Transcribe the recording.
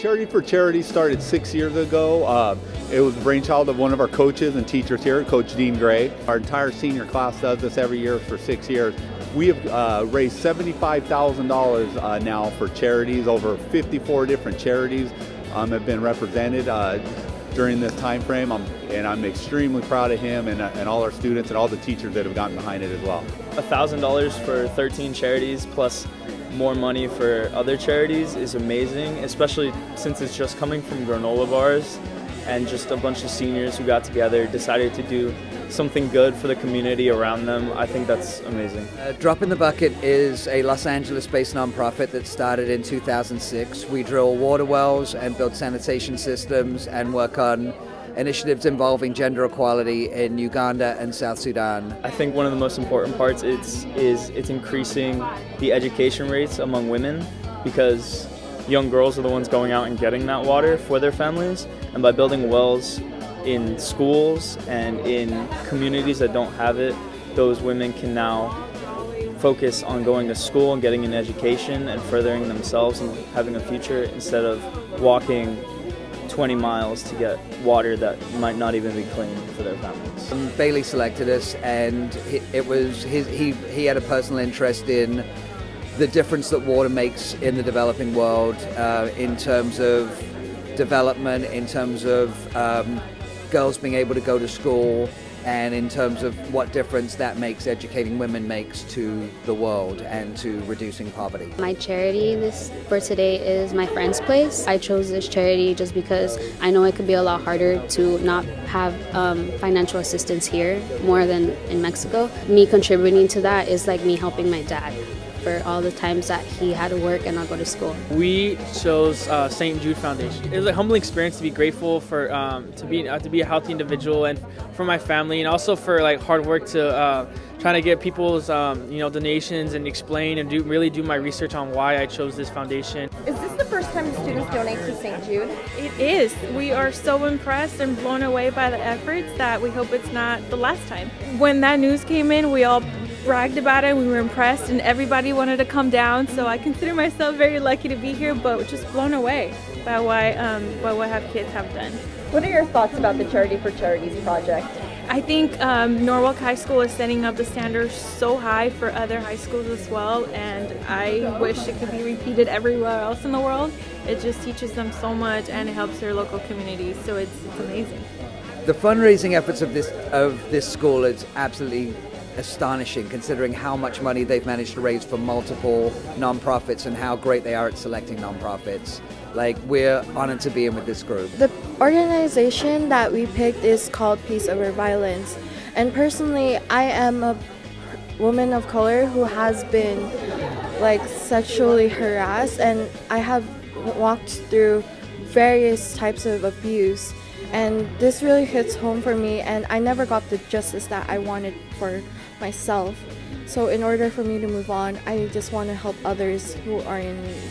Charity for Charities started 6 years ago. It was the brainchild of one of our coaches and teachers here, Coach Dean Gray. Our entire senior class does this every year for 6 years. We have raised $75,000 now for charities. Over 54 different charities have been represented during this time frame, and I'm extremely proud of him and all our students and all the teachers that have gotten behind it as well. $1,000 for 13 charities plus more money for other charities is amazing, especially since it's just coming from granola bars and just a bunch of seniors who got together, decided to do something good for the community around them. I think that's amazing. Drop in the Bucket is a Los Angeles-based nonprofit that started in 2006. We drill water wells and build sanitation systems and work on initiatives involving gender equality in Uganda and South Sudan. I think one of the most important parts is it's increasing the education rates among women, because young girls are the ones going out and getting that water for their families, and by building wells in schools and in communities that don't have it, those women can now focus on going to school and getting an education and furthering themselves and having a future, instead of walking 20 miles to get water that might not even be clean for their families. Bailey selected us, and he had a personal interest in the difference that water makes in the developing world, in terms of development, in terms of girls being able to go to school, and in terms of what difference that makes educating women makes to the world and to reducing poverty. My charity for today is my friend's place. I chose this charity just because I know it could be a lot harder to not have financial assistance here more than in Mexico. Me contributing to that is like me helping my dad for all the times that he had to work and not go to school. We chose St. Jude Foundation. It was a humbling experience to be grateful for to be a healthy individual, and for my family, and also for like hard work to trying to get people's donations and explain and really do my research on why I chose this foundation. Is this the first time students donate to St. Jude? It is. We are so impressed and blown away by the efforts that we hope it's not the last time. When that news came in, we all bragged about it. We were impressed, and everybody wanted to come down. So I consider myself very lucky to be here, but just blown away by what our kids have done. What are your thoughts about the Charity for Charities project? I think Norwalk High School is setting up the standards so high for other high schools as well, and I wish it could be repeated everywhere else in the world. It just teaches them so much, and it helps their local communities. So it's amazing. The fundraising efforts of this school is absolutely astonishing, considering how much money they've managed to raise for multiple nonprofits and how great they are at selecting nonprofits. Like, we're honored to be in with this group. The organization that we picked is called Peace Over Violence. And personally, I am a woman of color who has been sexually harassed, and I have walked through various types of abuse. And this really hits home for me, and I never got the justice that I wanted for myself. So in order for me to move on, I just want to help others who are in need.